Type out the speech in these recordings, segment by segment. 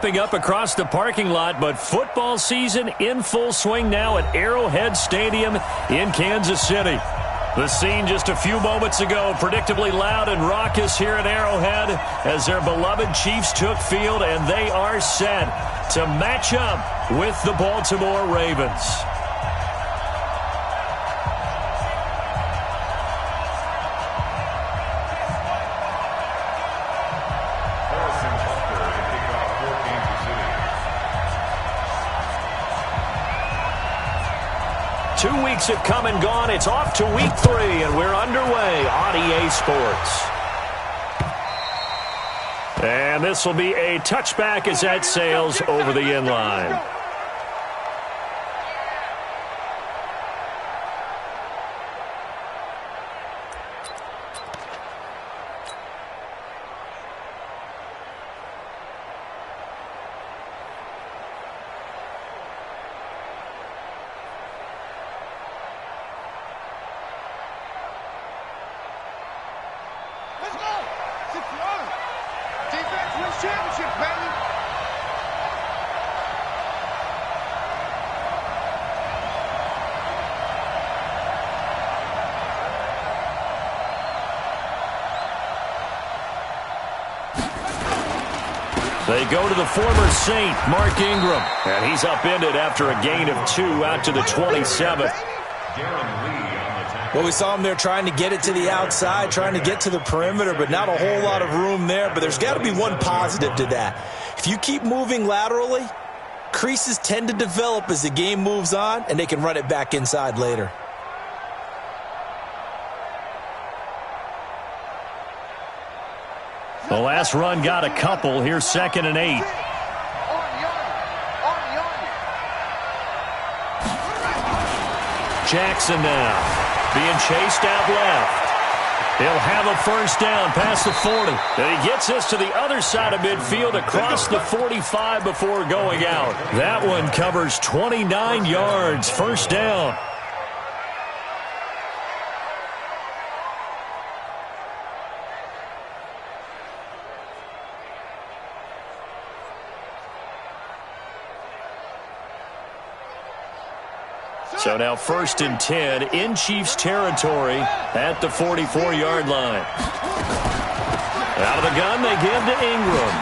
Up across the parking lot, but football season in full swing now at Arrowhead Stadium in Kansas City. The scene just a few moments ago, predictably loud and raucous here at Arrowhead as their beloved Chiefs took field, and they are set to match up with the Baltimore Ravens. Two weeks have come and gone. It's off to week 3, and we're underway on EA Sports. And this will be a touchback as that sails over the end line. They go to the former Saint, Mark Ingram, and he's upended after a gain of 2 out to the 27th. Well, we saw him there trying to get it to the outside, trying to get to the perimeter, but not a whole lot of room there. But there's got to be one positive to that. If you keep moving laterally, creases tend to develop as the game moves on, and they can run it back inside later. The last run got a couple. Here's 2nd and 8. Jackson now being chased out left. He'll have a first down past the 40. And he gets us to the other side of midfield across the 45 before going out. That one covers 29 yards. First down. So now 1st and 10 in Chiefs territory at the 44-yard line. Out of the gun, they give to Ingram.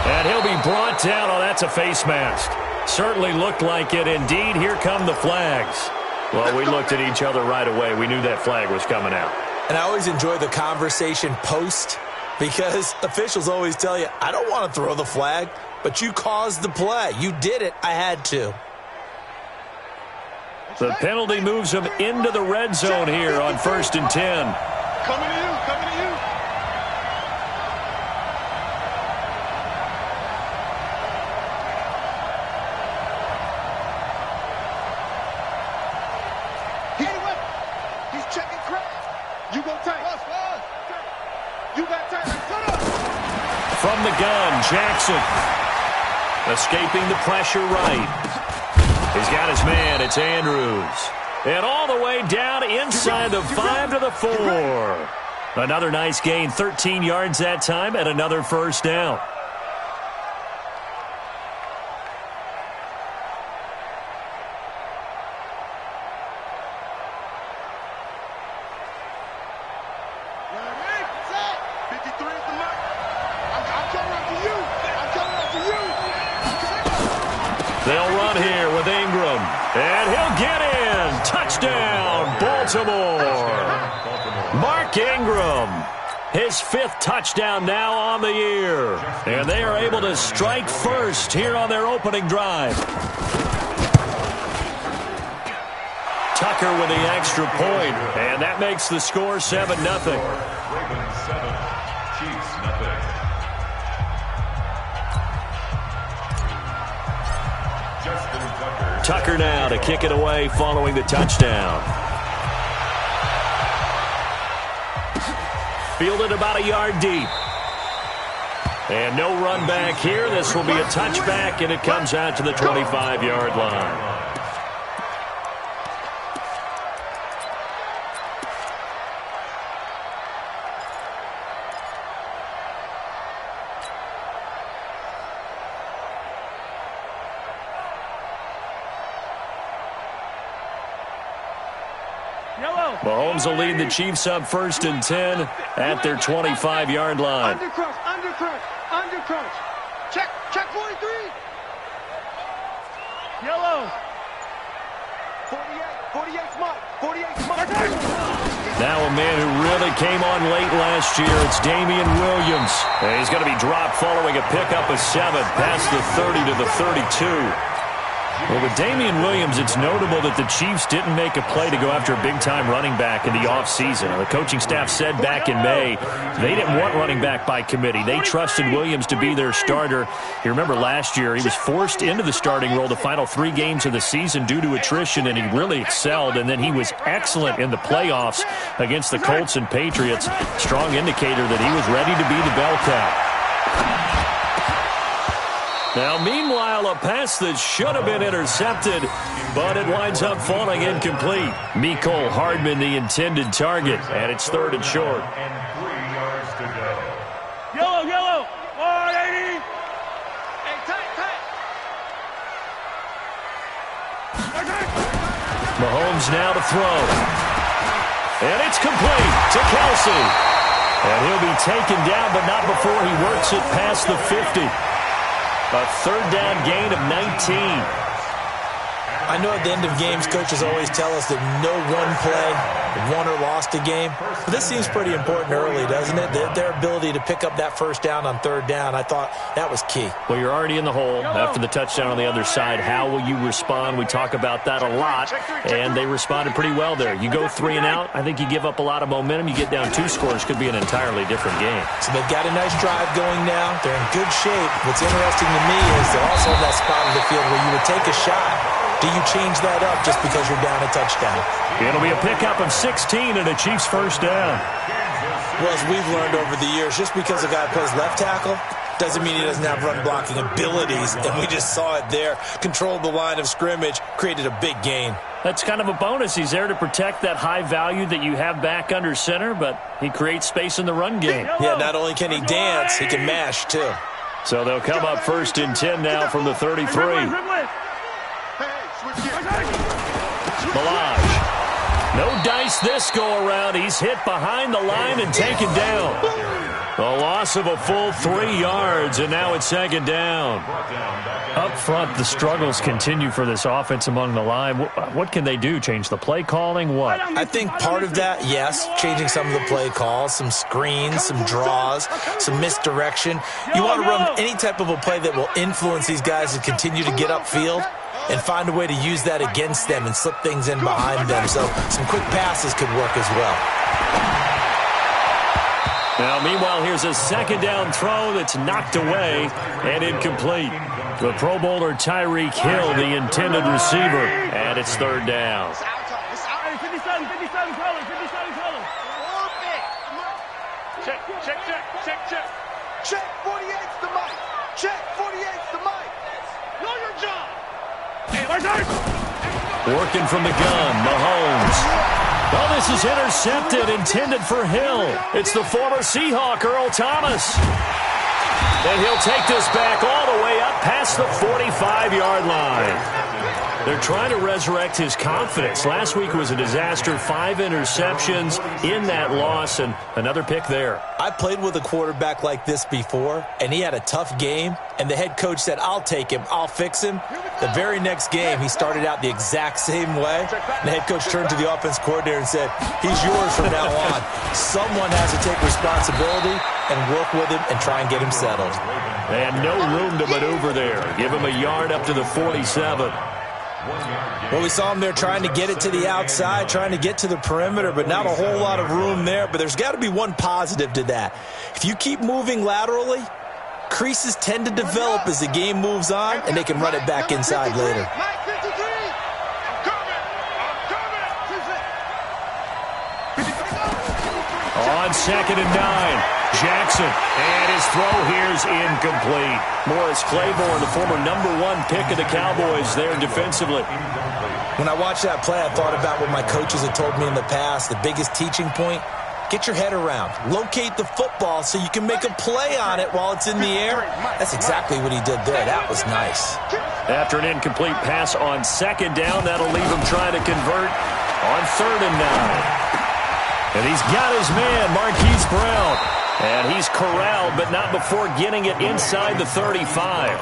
And he'll be brought down. Oh, that's a face mask. Certainly looked like it. Indeed, here come the flags. Well, we looked at each other right away. We knew that flag was coming out. And I always enjoy the conversation post because officials always tell you, I don't want to throw the flag, but you caused the play. You did it. I had to. The penalty moves him into the red zone here on 1st and 10. Coming to you, coming to you. He's checking crap. You go tight. You got tight. From the gun, Jackson. Escaping the pressure right. He's got his man. It's Andrews. And all the way down inside the 5 to the 4. Another nice gain, 13 yards that time, and another first down. They'll run here with Ingram. And he'll get in. Touchdown, Baltimore. Mark Ingram. His 5th touchdown now on the year. And they are able to strike first here on their opening drive. Tucker with the extra point. And that makes the score 7-0. Ravens 7, Chiefs nothing. Tucker now to kick it away following the touchdown. Fielded about a yard deep. And no run back here. This will be a touchback, and it comes out to the 25-yard line. Mahomes will lead the Chiefs up 1st and 10 at their 25-yard line. Undercrunch. Check 43. Yellow. 48 smart. Now a man who really came on late last year, it's Damian Williams. And he's going to be dropped following a pickup of 7 past the 30 to the 32. Well, with Damian Williams, it's notable that the Chiefs didn't make a play to go after a big-time running back in the offseason. The coaching staff said back in May they didn't want running back by committee. They trusted Williams to be their starter. You remember last year he was forced into the starting role the final 3 games of the season due to attrition, and he really excelled. And then he was excellent in the playoffs against the Colts and Patriots. Strong indicator that he was ready to be the bell cow. Now, meanwhile, a pass that should have been intercepted, but it winds up falling incomplete. Mecole Hardman, the intended target, and it's 3rd and short. And 3 yards to go. Yellow. 180. Hey, tight. Mahomes now to throw. And it's complete to Kelsey. And he'll be taken down, but not before he works it past the 50. A 3rd down gain of 19. I know at the end of games, coaches always tell us that no one play won or lost a game. But this seems pretty important early, doesn't it? Their ability to pick up that 1st down on 3rd down, I thought that was key. Well, you're already in the hole after the touchdown on the other side. How will you respond? We talk about that a lot, and they responded pretty well there. You go 3 and out, I think you give up a lot of momentum. You get down 2 scores, could be an entirely different game. So they've got a nice drive going now. They're in good shape. What's interesting to me is they're also in that spot of the field where you would take a shot. Do you change that up just because you're down a touchdown? It'll be a pickup of 16 and a Chiefs 1st down. Well, as we've learned over the years, just because a guy plays left tackle doesn't mean he doesn't have run-blocking abilities, and we just saw it there. Controlled the line of scrimmage, created a big gain. That's kind of a bonus. He's there to protect that high value that you have back under center, but he creates space in the run game. Yeah, not only can he dance, he can mash, too. So they'll come up 1st and 10 now from the 33. Malage. No dice this go-around. He's hit behind the line and taken down. A loss of a full 3 yards, and now it's 2nd down. Up front, the struggles continue for this offense among the line. What can they do? Change the play calling? What? I think part of that, yes, changing some of the play calls, some screens, some draws, some misdirection. You want to run any type of a play that will influence these guys to continue to get upfield and find a way to use that against them and slip things in behind them. So some quick passes could work as well. Now, meanwhile, here's a 2nd down throw that's knocked away and incomplete. The Pro Bowler Tyreek Hill, the intended receiver, and it's 3rd down. Check 48's the mic. Check 48's the mic. Know your job. Working from the gun, Mahomes. Well, this is intercepted, intended for Hill. It's the former Seahawk, Earl Thomas. And he'll take this back all the way up past the 45-yard line. They're trying to resurrect his confidence. Last week was a disaster, 5 interceptions in that loss, and another pick there. I played with a quarterback like this before, and he had a tough game, and the head coach said, I'll take him, I'll fix him. The very next game, he started out the exact same way, and the head coach turned to the offense coordinator and said, he's yours from now on. Someone has to take responsibility and work with him and try and get him settled. And no room to maneuver there. Give him a yard up to the 47. Well, we saw him there trying to get it to the outside, trying to get to the perimeter, but not a whole lot of room there. But there's got to be one positive to that. If you keep moving laterally, creases tend to develop as the game moves on, and they can run it back inside later. On 2nd and 9. Jackson, and his throw here's incomplete. Morris Claiborne, the former #1 pick of the Cowboys there defensively. When I watched that play, I thought about what my coaches had told me in the past. The biggest teaching point, get your head around. Locate the football so you can make a play on it while it's in the air. That's exactly what he did there. That was nice. After an incomplete pass on 2nd down, that'll leave him trying to convert on 3rd and 9. And he's got his man, Marquise Brown. And he's corralled, but not before getting it inside the 35.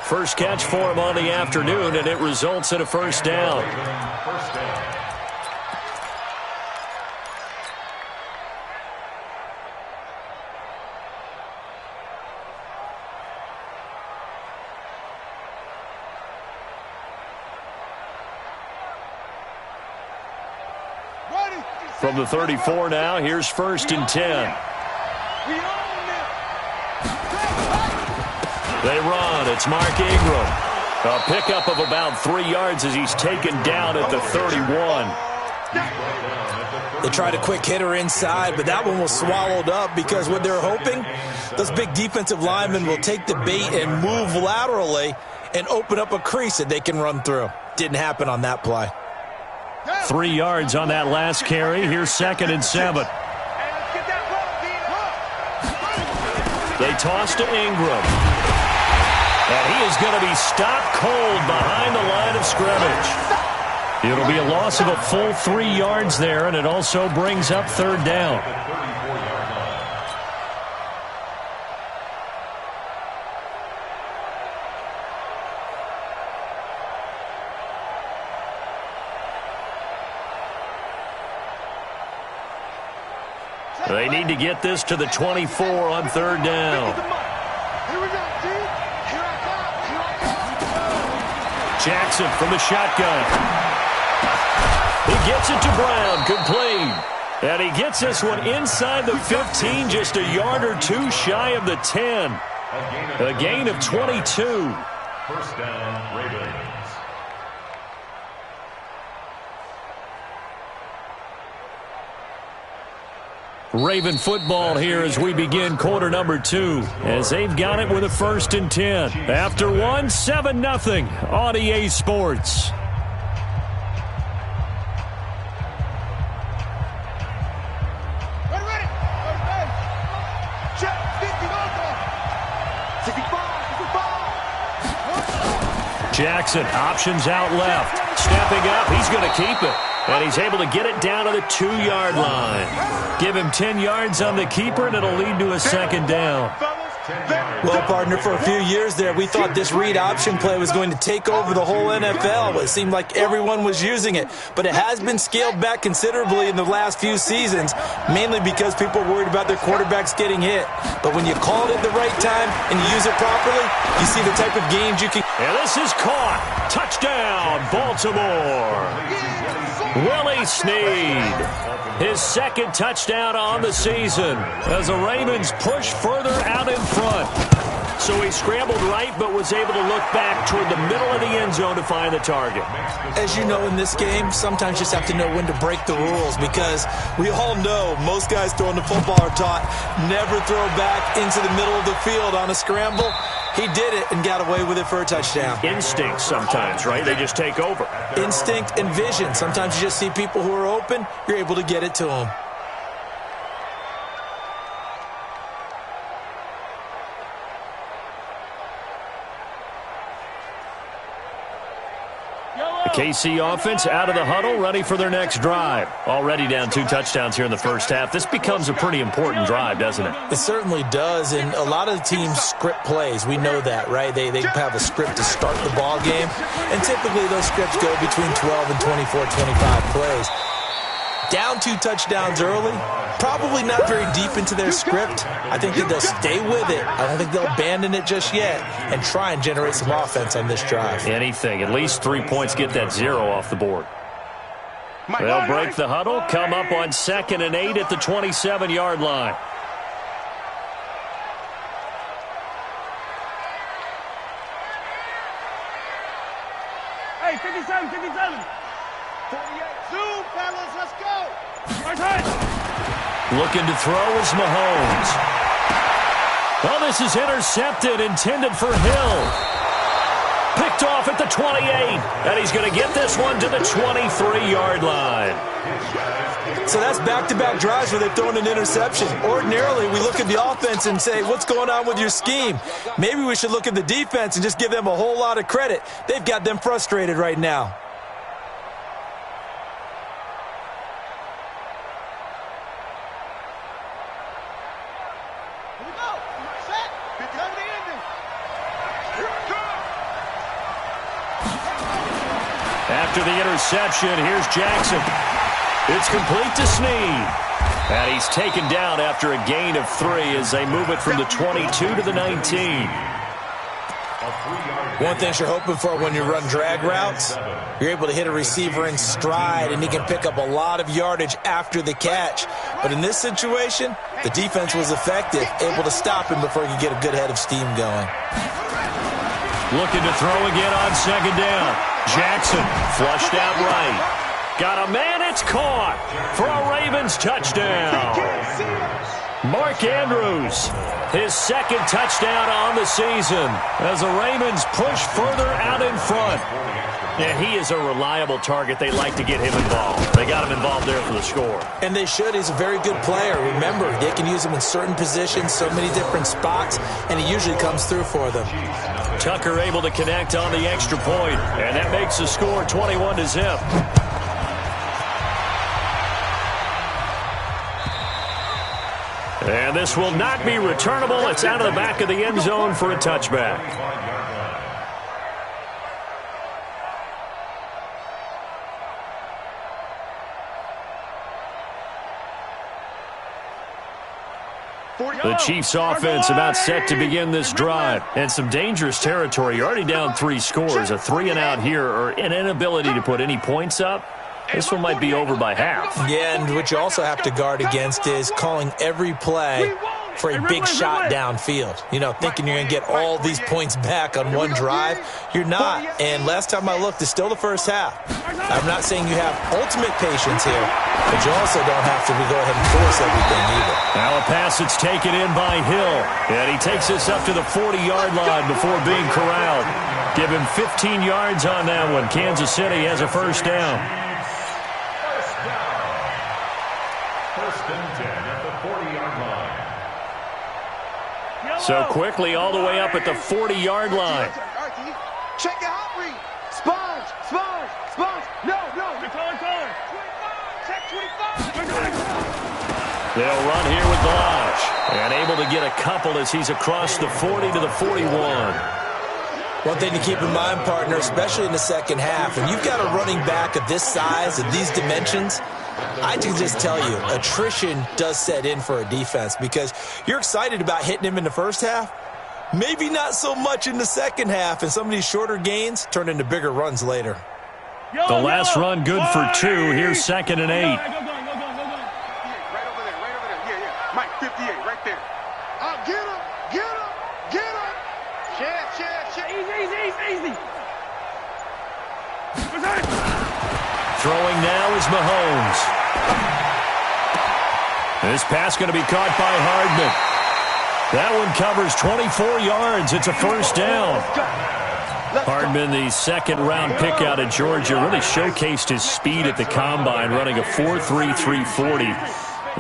First catch for him on the afternoon, and it results in a first down. From the 34 now, here's 1st and 10. They run. It's Mark Ingram. A pickup of about 3 yards as he's taken down at the 31. They tried a quick hitter inside, but that one was swallowed up because what they're hoping, those big defensive linemen will take the bait and move laterally and open up a crease that they can run through. Didn't happen on that play. 3 yards on that last carry. Here's 2nd and 7. They toss to Ingram. And he is going to be stopped cold behind the line of scrimmage. It'll be a loss of a full 3 yards there, and it also brings up 3rd down. They need to get this to the 24 on 3rd down. Jackson from the shotgun. He gets it to Brown, complete. And he gets this one inside the 15, just a yard or two shy of the 10. A gain of 22. First down, Ravens. Raven football here as we begin quarter number 2, as they've got it with a 1st and 10. After 1, 7-0 on EA Sports. Jackson, options out left. Stepping up, he's going to keep it. And he's able to get it down to the 2-yard line. Give him 10 yards on the keeper, and it'll lead to a 2nd down. Well, partner, for a few years there, we thought this read option play was going to take over the whole NFL. It seemed like everyone was using it. But it has been scaled back considerably in the last few seasons, mainly because people are worried about their quarterbacks getting hit. But when you call it at the right time and you use it properly, you see the type of games you can... And this is caught. Touchdown, Baltimore. Willie Snead, his 2nd touchdown on the season as the Ravens push further out in front. So he scrambled right but was able to look back toward the middle of the end zone to find the target. As you know, in this game, sometimes you just have to know when to break the rules, because we all know most guys throwing the football are taught never throw back into the middle of the field on a scramble. He did it and got away with it for a touchdown. Instinct sometimes, right? They just take over. Instinct and vision. Sometimes you just see people who are open, you're able to get it to them. The KC offense out of the huddle, ready for their next drive. Already down 2 touchdowns here in the first half. This becomes a pretty important drive, doesn't it? It certainly does, and a lot of the teams script plays. We know that, right? They have a script to start the ball game, and typically those scripts go between 12 and 24, 25 plays. Down 2 touchdowns early, probably not very deep into their script. I think that they'll stay with it. I don't think they'll abandon it just yet and try and generate some offense on this drive. Anything. At least 3 points, get that 0 off the board. They'll break the huddle, come up on 2nd and 8 at the 27-yard line. Hey, 57, 57. 48. Zoom, fellas, let's go. Looking to throw is Mahomes. Well, this is intercepted, intended for Hill. Picked off at the 28, and he's going to get this one to the 23-yard line. So that's back-to-back drives where they've thrown an interception. Ordinarily, we look at the offense and say, what's going on with your scheme? Maybe we should look at the defense and just give them a whole lot of credit. They've got them frustrated right now. After the interception, here's Jackson. It's complete to Snead. And he's taken down after a gain of 3 as they move it from the 22 to the 19. One thing you're hoping for when you run drag routes, you're able to hit a receiver in stride, and he can pick up a lot of yardage after the catch. But in this situation, the defense was effective, able to stop him before he could get a good head of steam going. Looking to throw again on second down. Jackson flushed out right. Got a man, it's caught for a Ravens touchdown. Mark Andrews, his second touchdown on the season as the Ravens push further out in front. And he is a reliable target. They like to get him involved. They got him involved there for the score. And they should. He's a very good player. Remember, they can use him in certain positions, so many different spots, and he usually comes through for them. Tucker able to connect on the extra point, and that makes the score 21-0. And this will not be returnable. It's out of the back of the end zone for a touchback. The Chiefs offense about set to begin this drive. And some dangerous territory. You're already down 3 scores. A 3-and-out here or an inability to put any points up. This one might be over by half. Yeah, and what you also have to guard against is calling every play for a big shot downfield. You know, thinking you're going to get all these points back on one drive. You're not. And last time I looked, it's still the first half. I'm not saying you have ultimate patience here, but you also don't have to go ahead and force everything either. Now a pass that's taken in by Hill. And he takes us up to the 40-yard line before being corralled. Give him 15 yards on that one. Kansas City has a first down. So quickly all the way up at the 40-yard line. Check it out, read. Sponge. No. Taller. Check 25. They'll run here with Blanche. And able to get a couple as he's across the 40 to the 41. One thing to keep in mind, partner, especially in the second half, when you've got a running back of this size and these dimensions, I can just tell you, attrition does set in for a defense because you're excited about hitting him in the first half. Maybe not so much in the second half, and some of these shorter gains turn into bigger runs later. The last run good for 2. Here's 2nd and 8. Right over there. Yeah. Mike, 58, right there. Get him. Share. Easy. Throwing now is Mahomes. This pass going to be caught by Hardman. That one covers 24 yards. It's a first down. Hardman, the second-round pick out of Georgia, really showcased his speed at the combine, running a 4.3 340,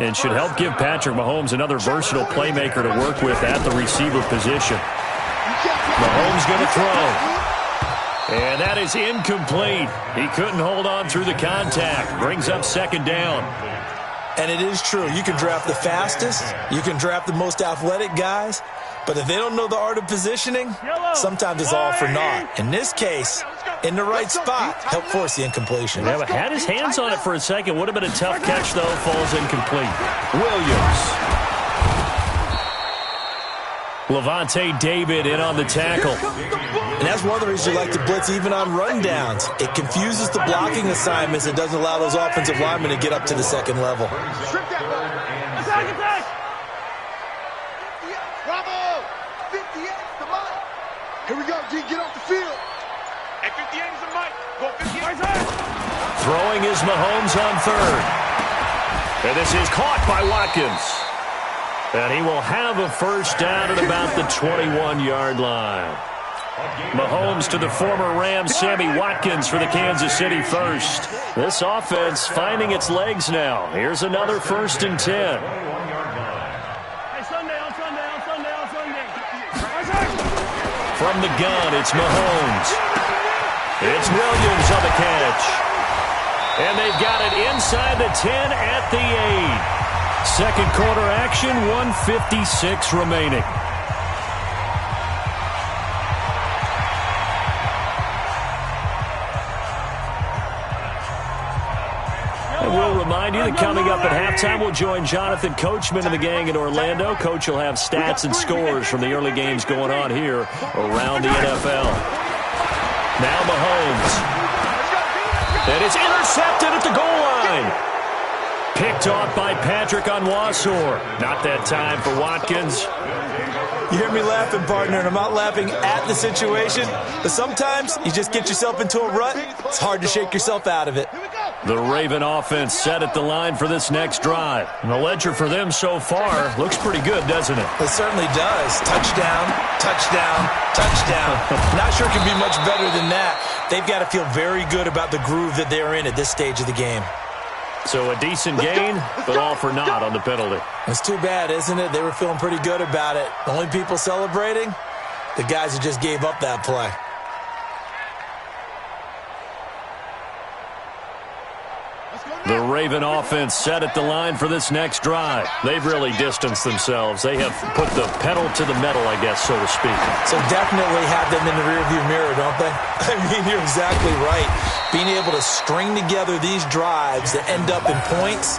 and should help give Patrick Mahomes another versatile playmaker to work with at the receiver position. Mahomes going to throw. And that is incomplete. He couldn't hold on through the contact. Brings up second down. And it is true. You can draft the fastest. You can draft the most athletic guys. But if they don't know the art of positioning, sometimes it's all for naught. In this case, in the right spot, help force the incompletion. Yeah, but had his hands on it for a second. Would have been a tough catch, though. Falls incomplete. Williams. Levante David in on the tackle. And that's one of the reasons you like to blitz even on rundowns. It confuses the blocking assignments and doesn't allow those offensive linemen to get up to the second level. Attack! Bravo! 58 is the mic. Here we go, G. Get off the field. At 58 is the mic. Go 58. Throwing is Mahomes on third. And this is caught by Watkins. And he will have a first down at about the 21-yard line. Mahomes to the former Rams, Sammy Watkins for the Kansas City first. This offense finding its legs now. Here's another 1st and 10. Hey, Sunday. From the gun, it's Mahomes. It's Williams on the catch. And they've got it inside the 10 at the 8. Second quarter action, 1:56 remaining. remind you that coming up at halftime, we'll join Jonathan Coachman and the gang in Orlando. Coach will have stats and scores from the early games going on here around the NFL. Now Mahomes. And it's intercepted at the goal line. Picked off by Patrick Onwuasor. Not that time for Watkins. You hear me laughing, partner, and I'm not laughing at the situation, but sometimes you just get yourself into a rut. It's hard to shake yourself out of it. The Raven offense set at the line for this next drive. And the ledger for them so far looks pretty good, doesn't it? It certainly does. Touchdown, touchdown, touchdown. Not sure it can be much better than that. They've got to feel very good about the groove that they're in at this stage of the game. So a decent gain, but all for naught on the penalty. It's too bad, isn't it? They were feeling pretty good about it. The only people celebrating, the guys who just gave up that play. The Raven offense set at the line for this next drive. They've really distanced themselves. They have put the pedal to the metal, I guess, so to speak. So definitely have them in the rearview mirror, don't they? I mean, you're exactly right. Being able to string together these drives that end up in points,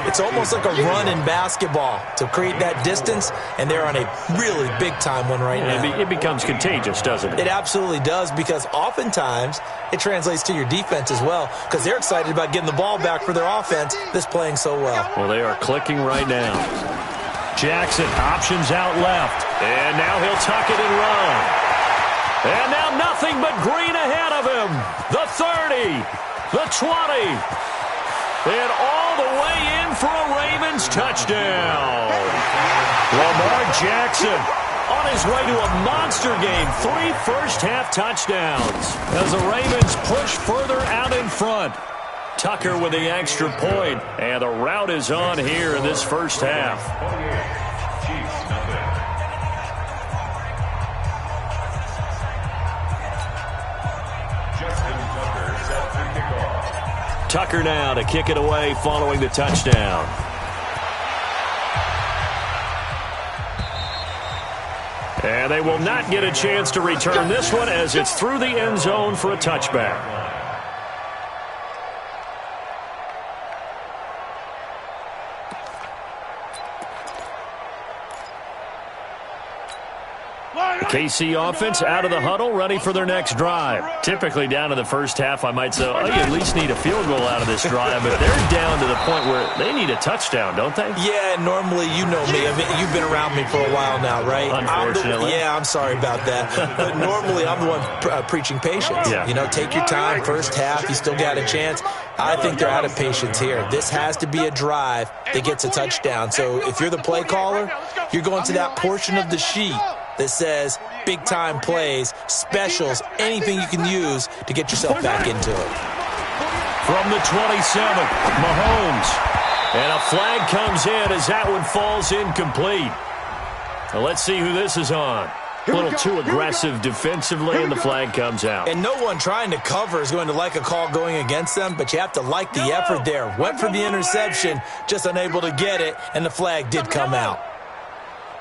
it's almost like a run in basketball to create that distance, and they're on a really big-time one right now. It becomes contagious, doesn't it? It absolutely does, because oftentimes it translates to your defense as well, because they're excited about getting the ball back for their offense that's playing so well. Well, they are clicking right now. Jackson options out left, and now he'll tuck it and run. And now nothing but green ahead of him. The 30, the 20, and all the way in for a Ravens touchdown. Lamar Jackson on his way to a monster game. 3 first-half touchdowns as the Ravens push further out in front. Tucker with the extra point, and the rout is on here in this first half. Tucker now to kick it away following the touchdown. And they will not get a chance to return this one as it's through the end zone for a touchback. KC offense out of the huddle, ready for their next drive. Typically down to the first half, I might say, oh, you at least need a field goal out of this drive, but they're down to the point where they need a touchdown, don't they? Yeah, normally, you know me. I mean, you've been around me for a while now, right? Unfortunately. I'm sorry about that. But normally, I'm the one preaching patience. Yeah. You know, take your time, first half, you still got a chance. I think they're out of patience here. This has to be a drive that gets a touchdown. So if you're the play caller, you're going to that portion of the sheet that says big-time plays, specials, anything you can use to get yourself back into it. From the 27, Mahomes. And a flag comes in as that one falls incomplete. Now let's see who this is on. A little too aggressive defensively, and the flag comes out. And no one trying to cover is going to like a call going against them, but you have to like the effort there. Went for the interception, just unable to get it, and the flag did come out.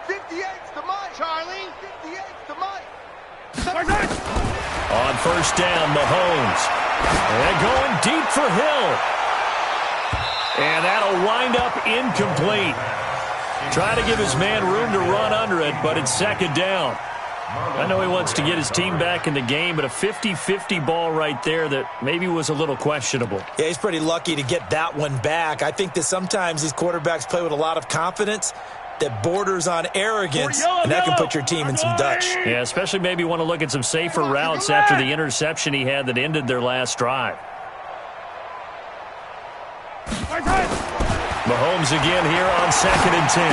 58's to Mike, Charlie. 58's to Mike. On first down, Mahomes. And going deep for Hill. And that'll wind up incomplete. Try to give his man room to run under it, but it's second down. I know he wants to get his team back in the game, but a 50-50 ball right there that maybe was a little questionable. Yeah, he's pretty lucky to get that one back. I think that sometimes these quarterbacks play with a lot of confidence that borders on arrogance, and that can put your team in some Dutch. Yeah, especially maybe want to look at some safer routes after the interception he had that ended their last drive. Mahomes again here on 2nd and 10.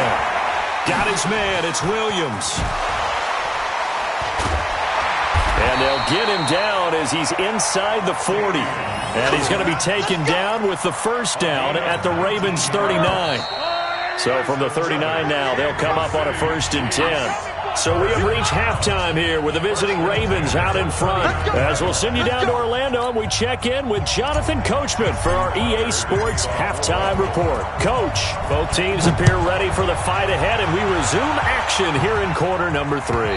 Got his man, it's Williams. And they'll get him down as he's inside the 40. And he's going to be taken down with the first down at the Ravens 39. So from the 39 now, they'll come up on a 1st and 10. So we have reached halftime here with the visiting Ravens out in front. As we'll send you down to Orlando, and we check in with Jonathan Coachman for our EA Sports Halftime Report. Coach, both teams appear ready for the fight ahead, and we resume action here in quarter number 3.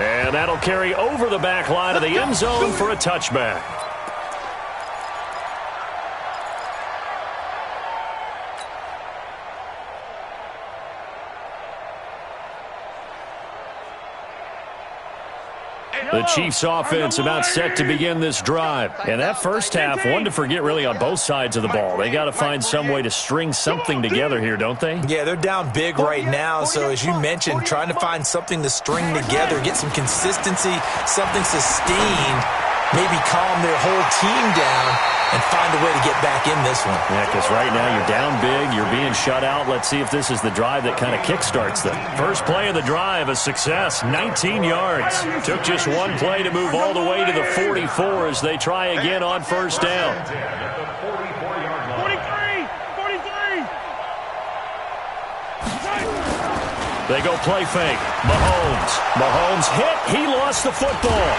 And that'll carry over the back line of the end zone for a touchback. The Chiefs offense about set to begin this drive. And that first half, one to forget really on both sides of the ball. They got to find some way to string something together here, don't they? Yeah, they're down big right now. So as you mentioned, trying to find something to string together, get some consistency, something sustained, maybe calm their whole team down and find a way to get back in this one. Yeah, because right now you're down big, you're being shut out. Let's see if this is the drive that kind of kickstarts them. First play of the drive, a success, 19 yards. Took just one play to move all the way to the 44 as they try again on first down. 43! They go play fake. Mahomes hit. He lost the football.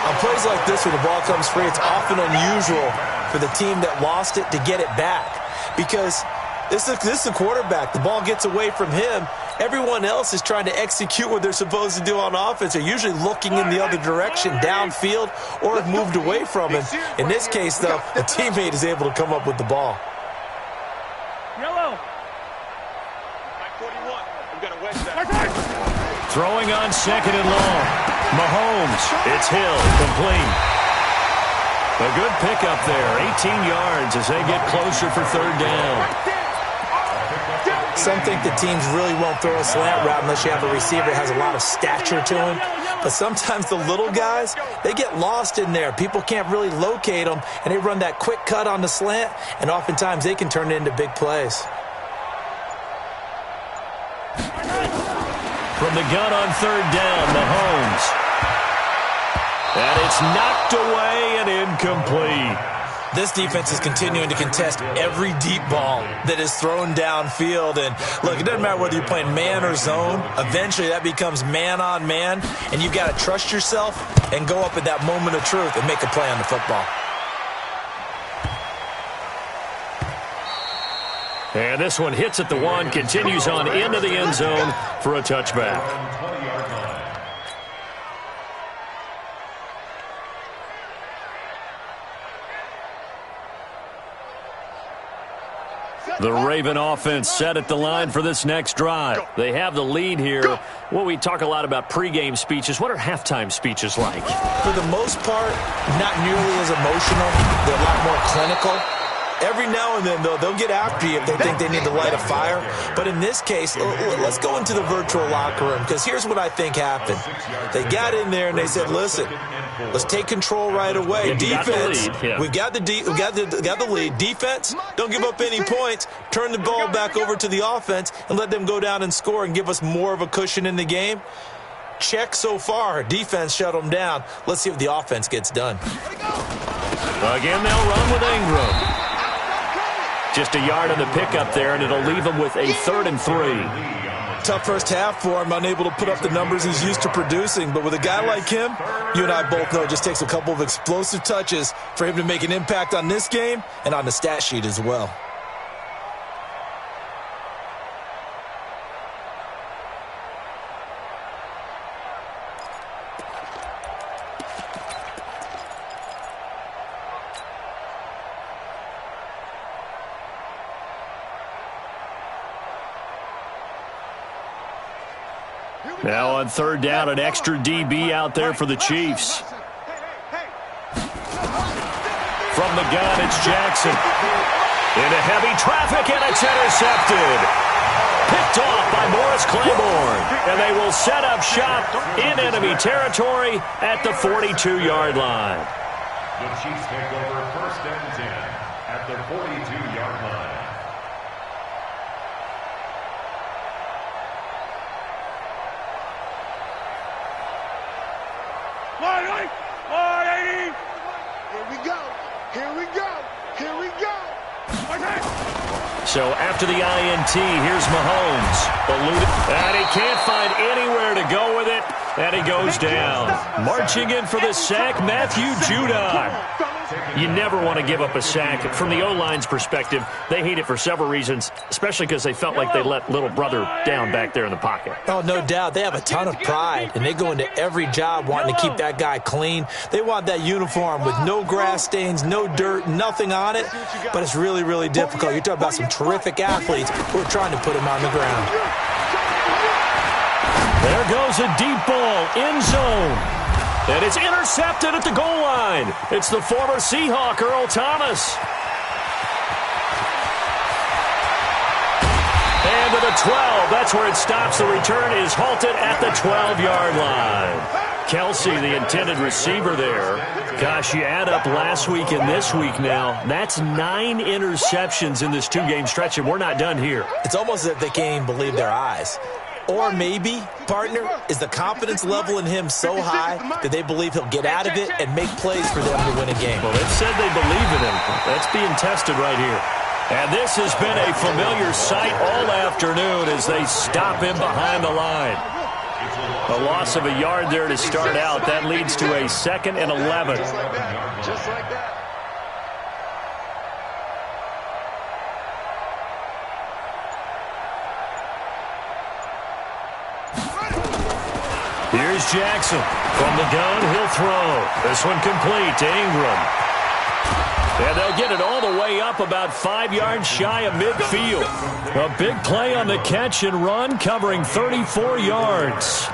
On plays like this where the ball comes free, it's often unusual for the team that lost it to get it back because this is the quarterback. The ball gets away from him. Everyone else is trying to execute what they're supposed to do on offense. They're usually looking in the other direction, downfield, or have moved away from him. In this case, though, a teammate is able to come up with the ball. Yellow. Throwing on second and long. Mahomes, it's Hill, complete. A good pickup there, 18 yards as they get closer for third down. Some think the teams really won't throw a slant route unless you have a receiver that has a lot of stature to him. But sometimes the little guys, they get lost in there. People can't really locate them, and they run that quick cut on the slant, and oftentimes they can turn it into big plays. From the gun on third down, Mahomes. And it's knocked away and incomplete. This defense is continuing to contest every deep ball that is thrown downfield. And, look, it doesn't matter whether you're playing man or zone. Eventually that becomes man on man, and you've got to trust yourself and go up at that moment of truth and make a play on the football. And this one hits at the one, continues on into the end zone for a touchback. The Raven offense set at the line for this next drive. They have the lead here. Well, we talk a lot about pregame speeches. What are halftime speeches like? For the most part, not nearly as emotional. They're a lot more clinical. Every now and then, though, they'll get after you if they think they need to light a fire. But in this case, let's go into the virtual locker room, because here's what I think happened. They got in there and they said, listen, let's take control right away. Defense, we've got the lead. Defense, don't give up any points. Turn the ball back over to the offense and let them go down and score and give us more of a cushion in the game. Check so far. Defense shut them down. Let's see if the offense gets done. Again, they'll run with Ingram. Just a yard on the pickup there, and it'll leave him with a 3rd and 3. Tough first half for him, unable to put up the numbers he's used to producing. But with a guy like him, you and I both know it just takes a couple of explosive touches for him to make an impact on this game and on the stat sheet as well. Now on third down, an extra DB out there for the Chiefs. From the gun, it's Jackson. Into heavy traffic, and it's intercepted. Picked off by Morris Claiborne. And they will set up shop in enemy territory at the 42-yard line. The Chiefs take over 1st and 10 at the 42-yard line. So after the INT, here's Mahomes. And he can't find anywhere to go with it. And he goes down. Marching in for the sack, Matthew Judon. You never want to give up a sack. From the O-line's perspective, they hate it for several reasons, especially because they felt like they let little brother down back there in the pocket. Oh, no doubt. They have a ton of pride, and they go into every job wanting to keep that guy clean. They want that uniform with no grass stains, no dirt, nothing on it. But it's really, really difficult. You're talking about some terrific athletes who are trying to put him on the ground. They're goes a deep ball, end zone. And it's intercepted at the goal line. It's the former Seahawk, Earl Thomas. And to the 12. That's where it stops. The return is halted at the 12-yard line. Kelsey, the intended receiver there. Gosh, you add up last week and this week now. That's 9 interceptions in this 2-game stretch, and we're not done here. It's almost as if they can't even believe their eyes. Or maybe, partner, is the confidence level in him so high that they believe he'll get out of it and make plays for them to win a game. Well, they've said they believe in him. That's being tested right here. And this has been a familiar sight all afternoon as they stop him behind the line. A loss of a yard there to start out. That leads to a 2nd and 11. Just like that. Just like that. Here's Jackson. From the gun, he'll throw. This one complete to Ingram. And they'll get it all the way up about 5 yards shy of midfield. A big play on the catch and run, covering 34 yards.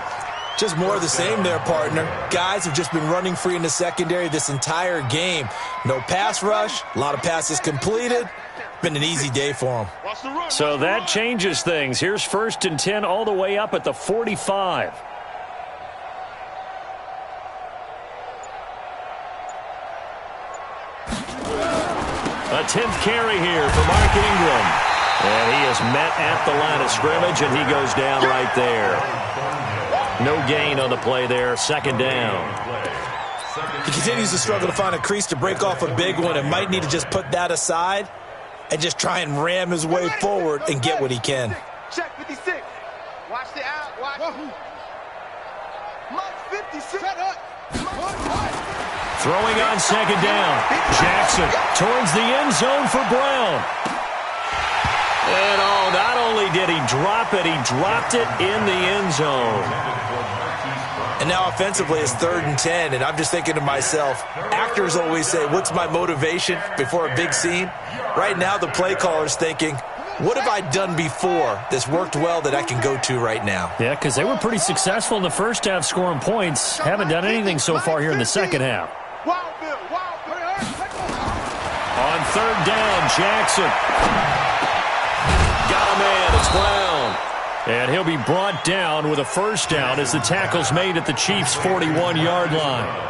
Just more of the same there, partner. Guys have just been running free in the secondary this entire game. No pass rush, a lot of passes completed. Been an easy day for them. So that changes things. Here's 1st and 10 all the way up at the 45. A 10th carry here for Mark Ingram. And he is met at the line of scrimmage, and he goes down right there. No gain on the play there, 2nd down. He continues to struggle to find a crease to break off a big one and might need to just put that aside and just try and ram his way forward and get what he can. Check 56. Watch the out. Watch. Mike 56. Shut up. Throwing on 2nd down. Jackson towards the end zone for Brown. And not only did he drop it, he dropped it in the end zone. And now offensively it's 3rd and 10, and I'm just thinking to myself, actors always say, what's my motivation before a big scene? Right now the play caller's thinking, what have I done before that's worked well that I can go to right now? Yeah, because they were pretty successful in the first half scoring points. Haven't done anything so far here in the second half. On 3rd down, Jackson. Got a man, it's Brown. And he'll be brought down with a 1st down as the tackle's made at the Chiefs' 41-yard line.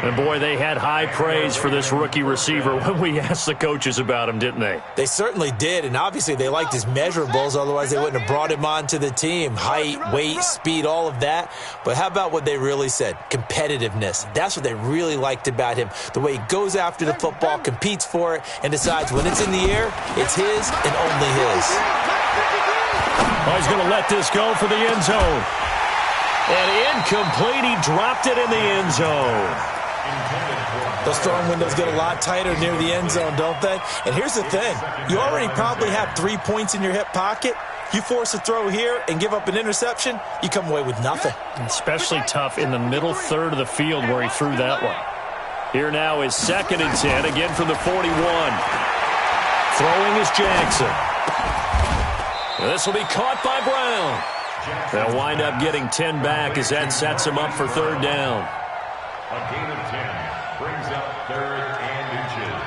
And, boy, they had high praise for this rookie receiver when we asked the coaches about him, didn't they? They certainly did, and obviously they liked his measurables, otherwise they wouldn't have brought him onto the team. Height, weight, speed, all of that. But how about what they really said? Competitiveness. That's what they really liked about him. The way he goes after the football, competes for it, and decides when it's in the air, it's his and only his. Oh, he's going to let this go for the end zone. And incomplete. He dropped it in the end zone. Those throwing windows get a lot tighter near the end zone, don't they? And here's the thing. You already probably have 3 points in your hip pocket. You force a throw here and give up an interception, you come away with nothing. Especially tough in the middle third of the field where he threw that one. Here now is 2nd and 10, again from the 41. Throwing is Jackson. This will be caught by Brown. They'll wind up getting 10 back as that sets him up for 3rd down. A gain of 10 brings up 3rd and inches.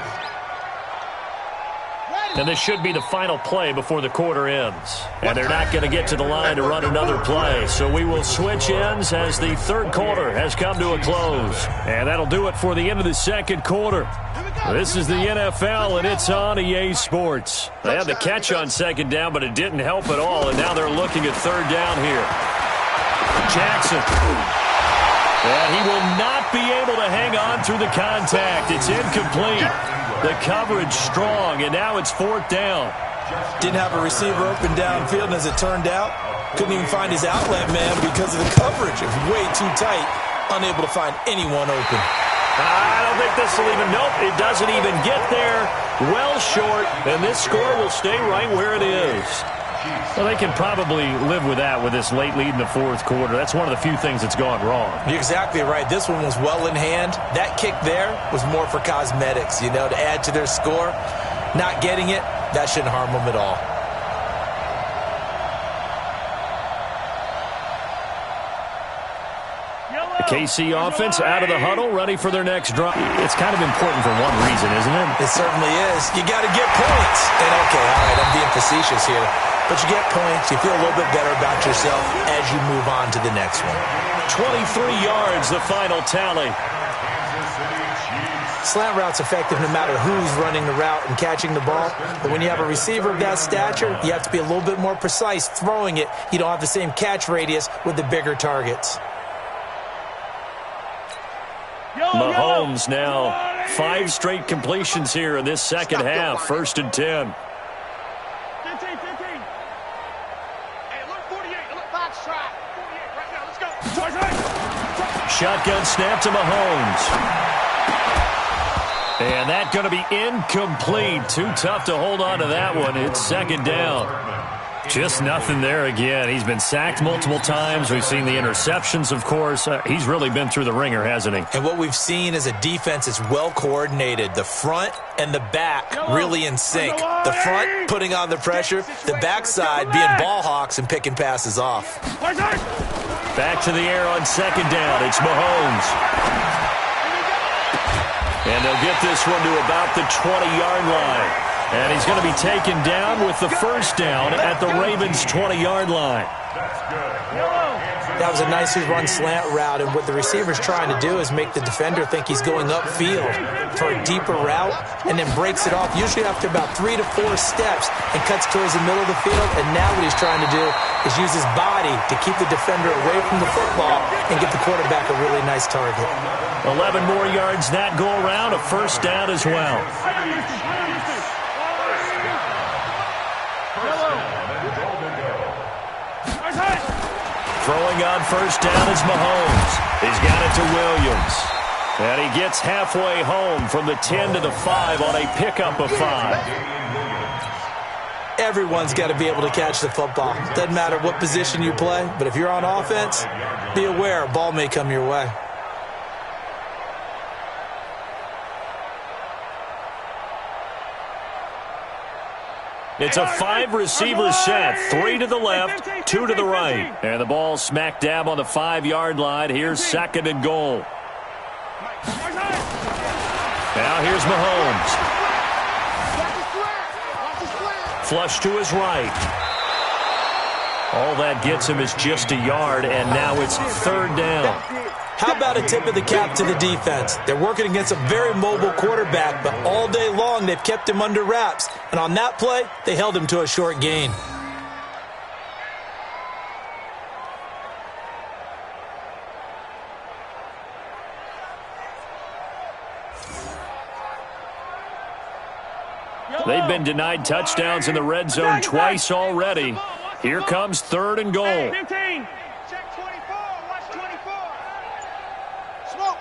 And this should be the final play before the quarter ends. And they're not going to get to the line to run another play. So we will switch ends as the 3rd quarter has come to a close. And that'll do it for the end of the 2nd quarter. This is the NFL, and it's on EA Sports. They had the catch on 2nd down, but it didn't help at all. And now they're looking at 3rd down here. Jackson. And he will not be able to hang on through the contact. It's incomplete. The coverage strong, and now it's 4th down. Didn't have a receiver open downfield, and as it turned out, couldn't even find his outlet man because of the coverage. It was way too tight, unable to find anyone open. I don't think this will even, nope, it doesn't even get there. Well short, and this score will stay right where it is. Well, they can probably live with that with this late lead in the 4th quarter. That's one of the few things that's gone wrong. You're exactly right. This one was well in hand. That kick there was more for cosmetics, to add to their score. Not getting it, that shouldn't harm them at all. The KC offense out of the huddle, ready for their next drive. It's kind of important for one reason, isn't it? It certainly is. You got to get points. And okay, all right, I'm being facetious here. But you get points, you feel a little bit better about yourself as you move on to the next one. 23 yards, the final tally. Slant route's effective no matter who's running the route and catching the ball. But when you have a receiver of that stature, you have to be a little bit more precise throwing it. You don't have the same catch radius with the bigger targets. Mahomes now 5 straight completions here in this second half. 1st and 10. 15. Hey, look 48. Look, box try. 48 right now. Let's go. Shotgun snap to Mahomes. And that's going to be incomplete. Too tough to hold on to that one. It's 2nd down. Just nothing there again. He's been sacked multiple times. We've seen the interceptions, of course. He's really been through the ringer, hasn't he? And what we've seen is a defense that's well coordinated. The front and the back really in sync. The front putting on the pressure. The backside being ball hawks and picking passes off. Back to the air on 2nd down. It's Mahomes. And they'll get this one to about the 20-yard line. And he's going to be taken down with the 1st down at the Ravens' 20-yard line. That was a nicely run slant route, and what the receiver's trying to do is make the defender think he's going upfield for a deeper route and then breaks it off, usually after about 3 to 4 steps, and cuts towards the middle of the field. And now what he's trying to do is use his body to keep the defender away from the football and get the quarterback a really nice target. 11 more yards that go around, a 1st down as well. Throwing on 1st down is Mahomes. He's got it to Williams. And he gets halfway home from the 10 to the 5 on a pickup of 5. Everyone's got to be able to catch the football. Doesn't matter what position you play, but if you're on offense, be aware a ball may come your way. It's a 5-receiver set. 3 to the left, 2 to the right. And the ball smack dab on the 5-yard line. Here's 2nd and goal. Now here's Mahomes. Flush to his right. All that gets him is just a yard, and now it's 3rd down. How about a tip of the cap to the defense? They're working against a very mobile quarterback, but all day long they've kept him under wraps. And on that play, they held him to a short gain. They've been denied touchdowns in the red zone twice already. Here comes 3rd and goal. 15. Check 24. Watch 24. Smoke.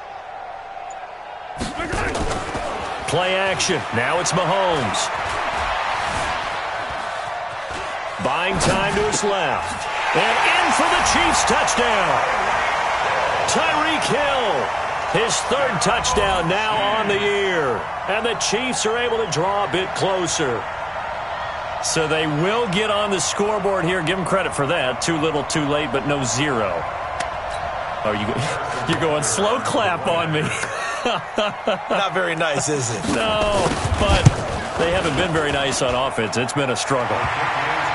Play action. Now it's Mahomes. Buying time to his left. And in for the Chiefs touchdown. Tyreek Hill. His 3rd touchdown now on the year. And the Chiefs are able to draw a bit closer. So they will get on the scoreboard here. Give them credit for that. Too little, too late, but no 0. Oh, you're going slow clap on me. Not very nice, is it? No, but they haven't been very nice on offense. It's been a struggle.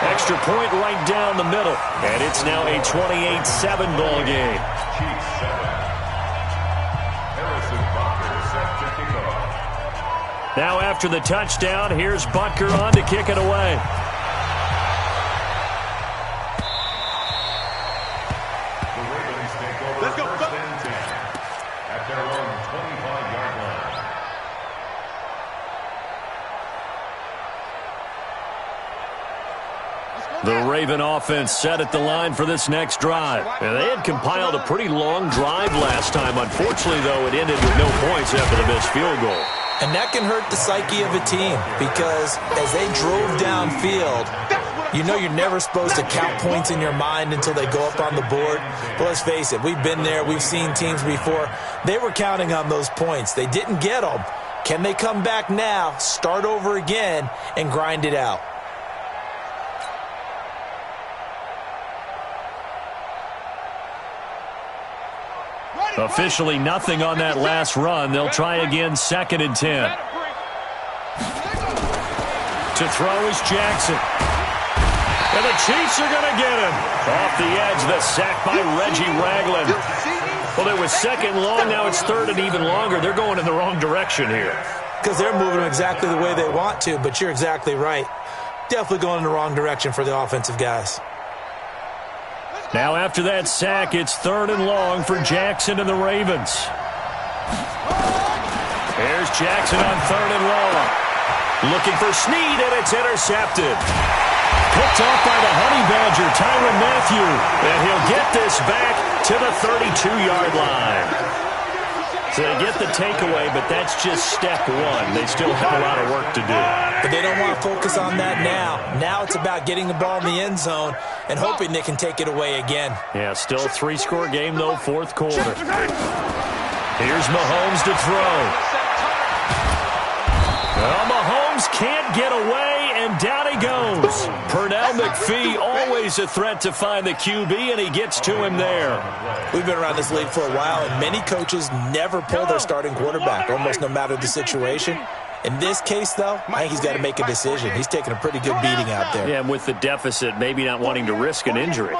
Extra point right down the middle. And it's now a 28-7 ball game. Now after the touchdown, here's Butker on to kick it away. Let's go. At their own 25-yard line. The Raven offense set at the line for this next drive. And they had compiled a pretty long drive last time. Unfortunately, though, it ended with no points after the missed field goal. And that can hurt the psyche of a team because as they drove downfield, you know you're never supposed to count points in your mind until they go up on the board. But let's face it, we've been there. We've seen teams before. They were counting on those points. They didn't get them. Can they come back now, start over again, and grind it out? Ready? Officially nothing on that last run. They'll try again, 2nd and 10. To throw is Jackson. And the Chiefs are going to get him. Off the edge, the sack by Reggie Ragland. Well, it was 2nd and long. Now it's 3rd and even longer. They're going in the wrong direction here. Because they're moving them exactly the way they want to, but you're exactly right. Definitely going in the wrong direction for the offensive guys. Now after that sack, it's 3rd and long for Jackson and the Ravens. Here's Jackson on 3rd and long. Looking for Snead, and it's intercepted. Picked off by the Honey Badger, Tyrann Mathieu. And he'll get this back to the 32-yard line. So they get the takeaway, but that's just step one. They still have a lot of work to do. But they don't want to focus on that now. Now it's about getting the ball in the end zone and hoping they can take it away again. Yeah, still a 3-score game, though, 4th quarter. Here's Mahomes to throw. Well, Mahomes can't get away, and down he goes. Pernell McPhee, always a threat to find the QB, and he gets to him there. We've been around this league for a while, and many coaches never pull their starting quarterback, almost no matter the situation. In this case, though, I think he's got to make a decision. He's taking a pretty good beating out there. Yeah, and with the deficit, maybe not wanting to risk an injury.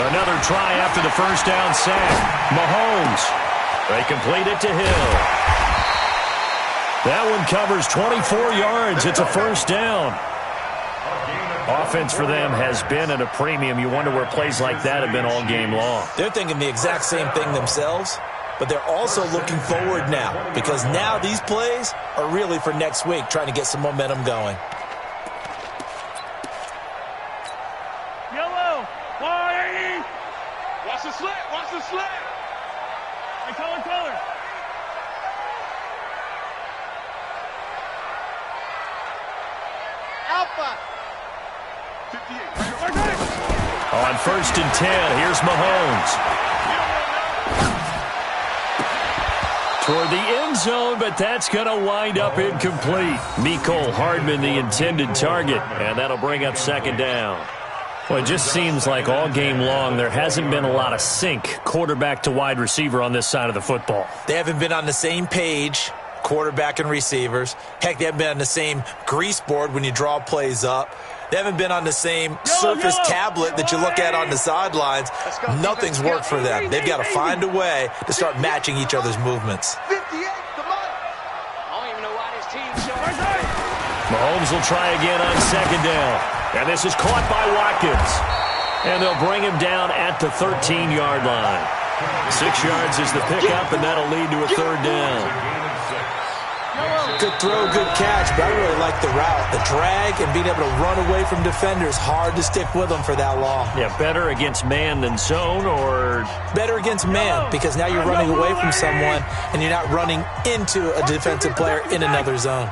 Another try after the first down sack. Mahomes. They complete it to Hill. That one covers 24 yards. It's a first down. Offense for them has been at a premium. You wonder where plays like that have been all game long. They're thinking the exact same thing themselves, but they're also looking forward now because now these plays are really for next week, trying to get some momentum going. Yellow, 180. Watch the slant, watch the slant. Hey, color. Alpha. 58. On 1st and 10, here's Mahomes. Toward the end zone, but that's going to wind up incomplete. Mecole Hardman, the intended target, and that'll bring up 2nd down. Well, it just seems like all game long there hasn't been a lot of sync quarterback to wide receiver on this side of the football. They haven't been on the same page, quarterback and receivers. Heck, they haven't been on the same grease board when you draw plays up. They haven't been on the same Surface tablet that you look at on the sidelines. Nothing's worked for them. They've got to find a way to start matching each other's movements. 58, the money. I don't even know why this team's so Mahomes will try again on 2nd down. And this is caught by Watkins. And they'll bring him down at the 13-yard line. 6 yards is the pickup, and that'll lead to a 3rd down. Good throw, good catch, but I really like the route. The drag and being able to run away from defenders, hard to stick with them for that long. Yeah, better against man than zone, or better against man, because now you're running away from someone and you're not running into a defensive player in another zone.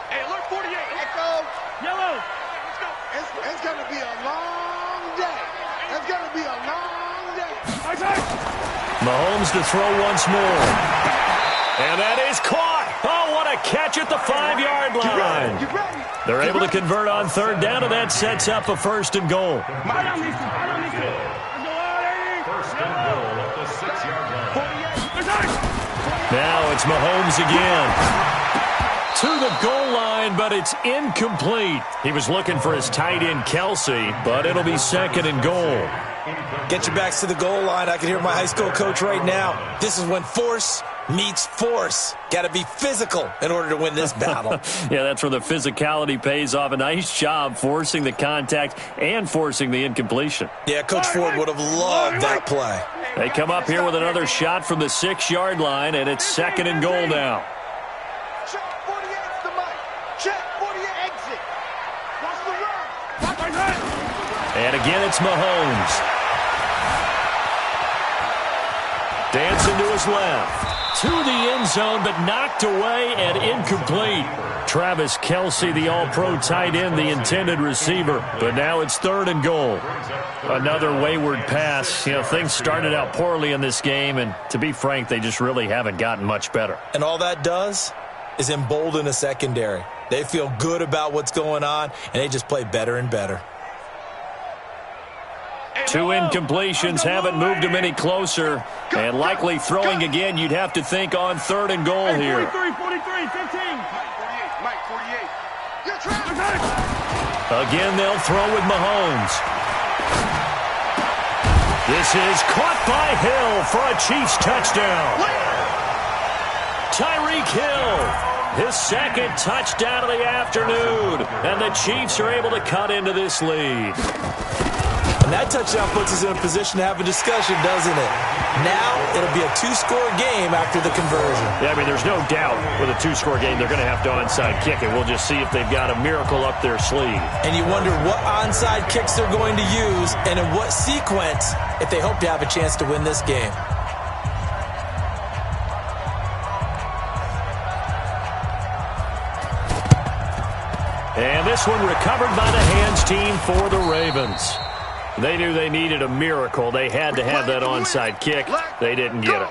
Hey, alert 48. Echo. Yellow. Let's go. It's going to be a long day. It's going to be a long day. Mahomes to throw once more. And that is caught. Oh, what a catch at the 5-yard line. They're able to convert on 3rd down, and that sets up a 1st and goal. First and goal at the 6-yard line. Now it's Mahomes again. To the goal line, but it's incomplete. He was looking for his tight end, Kelsey, but it'll be 2nd and goal. Get your backs to the goal line. I can hear my high school coach right now. This is when force meets force. Got to be physical in order to win this battle. Yeah, that's where the physicality pays off. A nice job forcing the contact and forcing the incompletion. Yeah, Coach Ford would have loved that play. They come up here with another shot from the 6-yard line, and it's 2nd and goal now. Check 48's the mic. Check 48 exit. Watch the run. Watch the run. And again, it's Mahomes. Dancing to his left. To the end zone, but knocked away and incomplete. Travis Kelce, the all-pro tight end, the intended receiver. But now it's 3rd and goal. Another wayward pass. You know, things started out poorly in this game, and to be frank, they just really haven't gotten much better. And all that does is embolden a secondary. They feel good about what's going on, and they just play better and better. 2 incompletions haven't moved him any closer. And likely throwing again, you'd have to think on 3rd and goal here. 43, 43, 15. Mike, 48. You're trapped. Again, they'll throw with Mahomes. This is caught by Hill for a Chiefs touchdown. Tyreek Hill, his 2nd touchdown of the afternoon. And the Chiefs are able to cut into this lead. And that touchdown puts us in a position to have a discussion, doesn't it? Now it'll be a 2-score game after the conversion. Yeah, I mean, there's no doubt with a 2-score game they're going to have to onside kick it. We'll just see if they've got a miracle up their sleeve. And you wonder what onside kicks they're going to use and in what sequence if they hope to have a chance to win this game. And this one recovered by the hands team for the Ravens. They knew they needed a miracle. They had to have that onside kick. They didn't get it.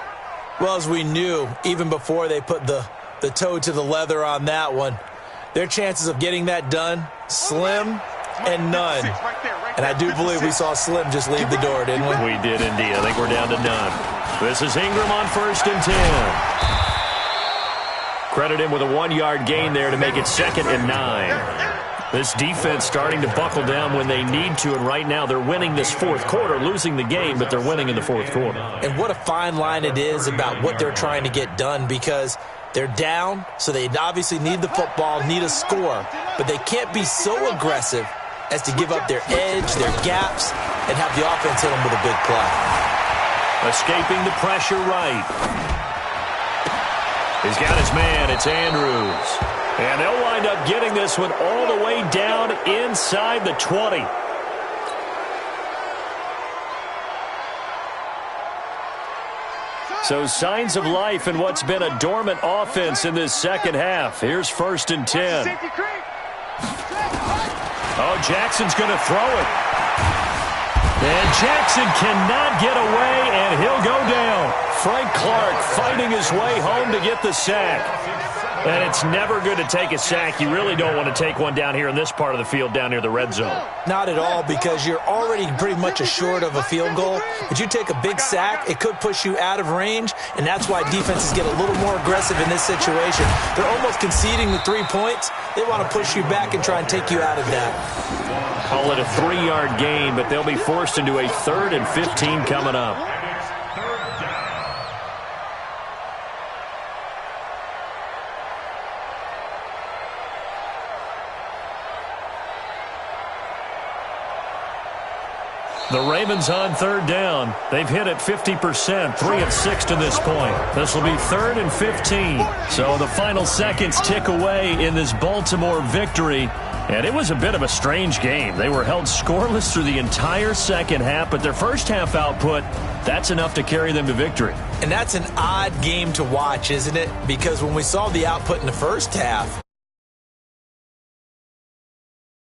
Well, as we knew, even before they put the toe to the leather on that one, their chances of getting that done, slim and none. And I do believe we saw Slim just leave the door, didn't we? We did indeed. I think we're down to none. This is Ingram on 1st and 10. Credit him with a 1-yard gain there to make it 2nd and 9. This defense starting to buckle down when they need to, and right now they're winning this 4th quarter, losing the game, but they're winning in the 4th quarter. And what a fine line it is about what they're trying to get done, because they're down, so they obviously need the football, need a score, but they can't be so aggressive as to give up their edge, their gaps, and have the offense hit them with a big play. Escaping the pressure right. He's got his man. It's Andrews. And they'll wind up getting this one all the way down inside the 20. So signs of life in what's been a dormant offense in this 2nd half. Here's 1st and 10. Oh, Jackson's going to throw it. And Jackson cannot get away, and he'll go down. Frank Clark fighting his way home to get the sack. And it's never good to take a sack. You really don't want to take one down here in this part of the field, down near the red zone. Not at all, because you're already pretty much assured of a field goal. But you take a big sack, it could push you out of range, and that's why defenses get a little more aggressive in this situation. They're almost conceding the 3 points. They want to push you back and try and take you out of that. Call it a 3-yard gain, but they'll be forced into a 3rd and 15 coming up. The Ravens on 3rd down. They've hit it 50%, 3 of 6 to this point. This will be 3rd and 15. So the final seconds tick away in this Baltimore victory. And it was a bit of a strange game. They were held scoreless through the entire 2nd half, but their 1st half output, that's enough to carry them to victory. And that's an odd game to watch, isn't it? Because when we saw the output in the 1st half,